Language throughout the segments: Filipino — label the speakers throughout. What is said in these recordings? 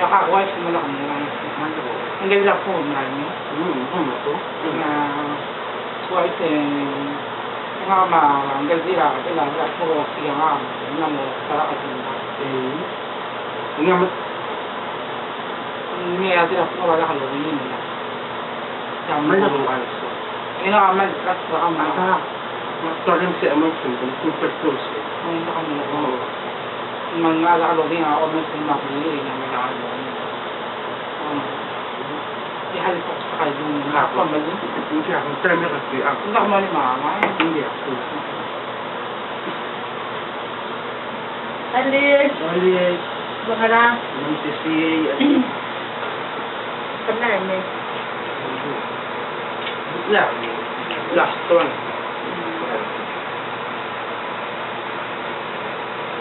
Speaker 1: Nakakuha simula ko naman. Ang ganda po na niyo.
Speaker 2: Ano to?
Speaker 1: Na kuha ito nga ang ganda ka po siya nga na mo para ka din.
Speaker 2: Nga mas
Speaker 1: May adira po wala ka lori niya.
Speaker 2: may nakuha ito.
Speaker 1: Nga kas ka
Speaker 2: Mata, mas talim si Amon Simpson, super close eh.
Speaker 1: Ang ito kami ko. Mga ala ka lori nga o mas mapili nga mga ano. Ihalik ko sa kayo yung hapon ba din?
Speaker 2: Hindi ako, termi kasi ako.
Speaker 1: Hindi ako malimama.
Speaker 2: Hindi ako.
Speaker 3: Alis,
Speaker 2: Alis,
Speaker 3: baka na.
Speaker 2: MCC,
Speaker 3: Pagnahin mo.
Speaker 2: yeah, last one.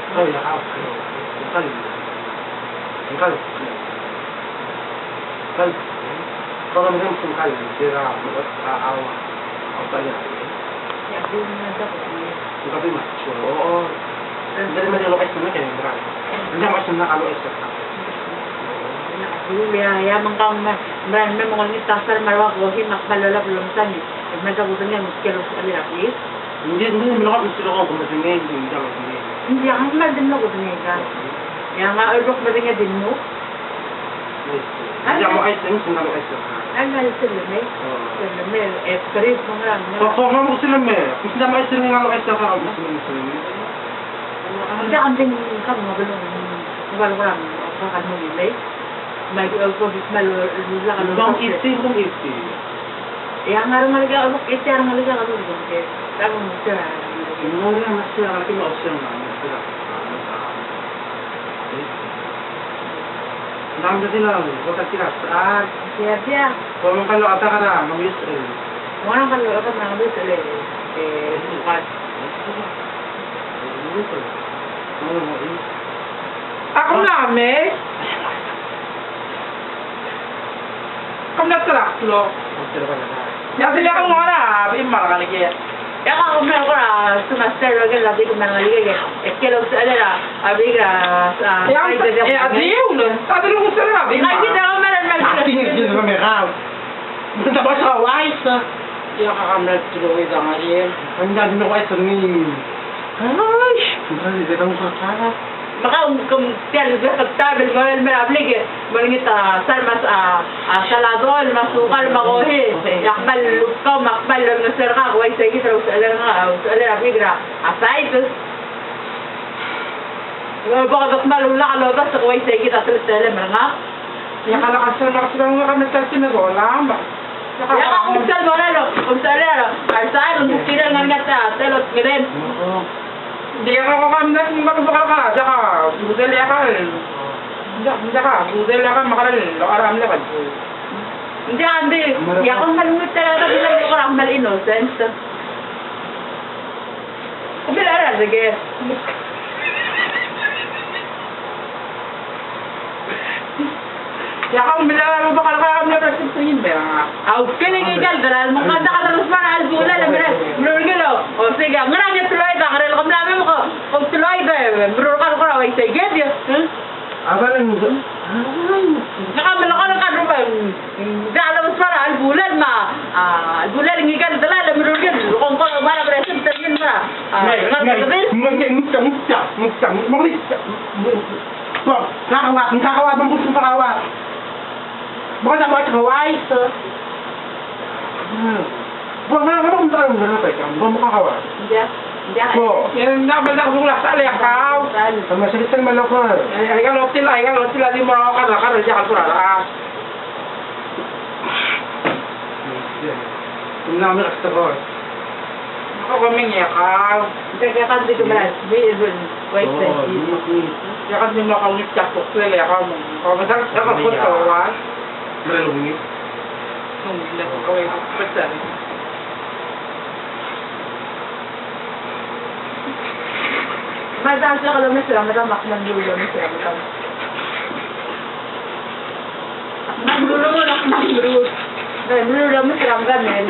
Speaker 2: Ay, nakaka. Angkal. Angkal. Kalau kami kan sungkal, sira, awa, apa ya?
Speaker 3: Yan, doon na dapat.
Speaker 2: Yung kape macho. Oo. Dari mana lo es na kaya berat. Hindi ako es na kalau es ka.
Speaker 3: Yamang kang may mga nitasal marwak ko, makbalala bulunsan eh. Nagkagutan niya, muskelo sa alirapi.
Speaker 2: Hindi mo ako sila ko kumatingin, hindi ako kumatingin.
Speaker 3: Hindi, ang mal din mo gusto niya ka. Yang nga, urok ba rin din mo?
Speaker 2: Hindi ako es na, sungkal es ka.
Speaker 3: Ang mal sila may. Sila may, esprit mo nga.
Speaker 2: Kung mo sila may, kung sila may sila nga es ka, kung mo sila may.
Speaker 3: Hindi, ang din kang mabalong. Wala ko lang, kakan mo nilay. May COVID malula ka
Speaker 2: Bang iti, bang iti.
Speaker 3: Yang nga rin malaga, urok iti, ang malaga ka doon. Kaya mo sila.
Speaker 2: Ano rin mas sila, kasi ma-option na, mas sila. Nang kasi lang, huwag sila.
Speaker 3: Siya.
Speaker 2: Kung mong kalo ata ka na, mag-use eh.
Speaker 3: Mga kalula ka mga bisa ulit. Bukas.
Speaker 1: Ako namin. Kamu na traklo. Ya sila ka nga na, imar ka lagi.
Speaker 3: Kaya ako meron ko na sumaster wag labi ko mga ligay. Kilo sa alera, abi ka
Speaker 1: Adiw na. Sabi mo sa labi.
Speaker 3: Ay kita ko meron
Speaker 2: Tingin din sa meraw. Punta ba sa Hawaii sa?
Speaker 1: Ya ka kamera tuloy da nga yan.
Speaker 2: Ang dami na Hawaii sa ni. Ay! Hindi ka kang kakara.
Speaker 3: Baka kung tiyan sa pagtabil mo meron ablig eh. Maningit salmas saladol, masukal, makohi. Yakbal lukaw, makbal lang na sir ka. Kuway sa kita sa alera nga. Sa alera abi ka. Asay ito. Baka bakmalula ka lobas sa kuway sa kita sa alera nga.
Speaker 1: Ya ka lakas lang nga kami sa sinagola.
Speaker 3: Ya ka kung saan mo na, kung saan na, saan, kung saan nga nga ta, telot ngirin.
Speaker 1: Hindi ako kamda kung magbukal ka. Saka, budel ya ka. Budel ya ka, makaral. Aram na ka.
Speaker 3: Hindi, ya kung malungit talaga, bilang ko lang mal-innocent. Kung bilara, sige.
Speaker 1: Ya ka, umilara mo bakal ka kami na presiptuhin ba?
Speaker 3: Aw, kinigigal, dalal mo kanta ka tapos para algula, murugilo. O sige, nga nga tuloy ba, karel ko namin mo ko, kung tuloy ba, murugalo ko na, way say get you.
Speaker 2: Aba lang mo.
Speaker 3: Saka malakal ka rin ba, dalal mo para algulan ma, algulan, ngigal, dalal, murugilo, kung para presiptuhin mo na.
Speaker 2: Nakakawat ng gusto pakawat. Baka naman sa Hawaii sa... Baka naman kung tayo na napay ka, baka makakawat.
Speaker 3: Hindi,
Speaker 2: Po.
Speaker 1: Yan na, balda ko lang sa alikaw.
Speaker 2: Ang masalitan man ako.
Speaker 1: Ay ka lot sila, di mo ako ka diyan ka pura.
Speaker 2: Kung namin kasi ko.
Speaker 1: Ako kaming yakaw.
Speaker 3: kaya kasi ko malas, wait,
Speaker 1: Ya kan mo ako ngit chapok sila yakaw mo. Ako masarap sa kapot kawan.
Speaker 2: Maralungi.
Speaker 1: Hindi ko kaway pagsan.
Speaker 3: Madalas ka lang na sila, madamak ng dulo na sila, Nagdulo mo lang ng dulo. Nagdulo mo sila, ganyan.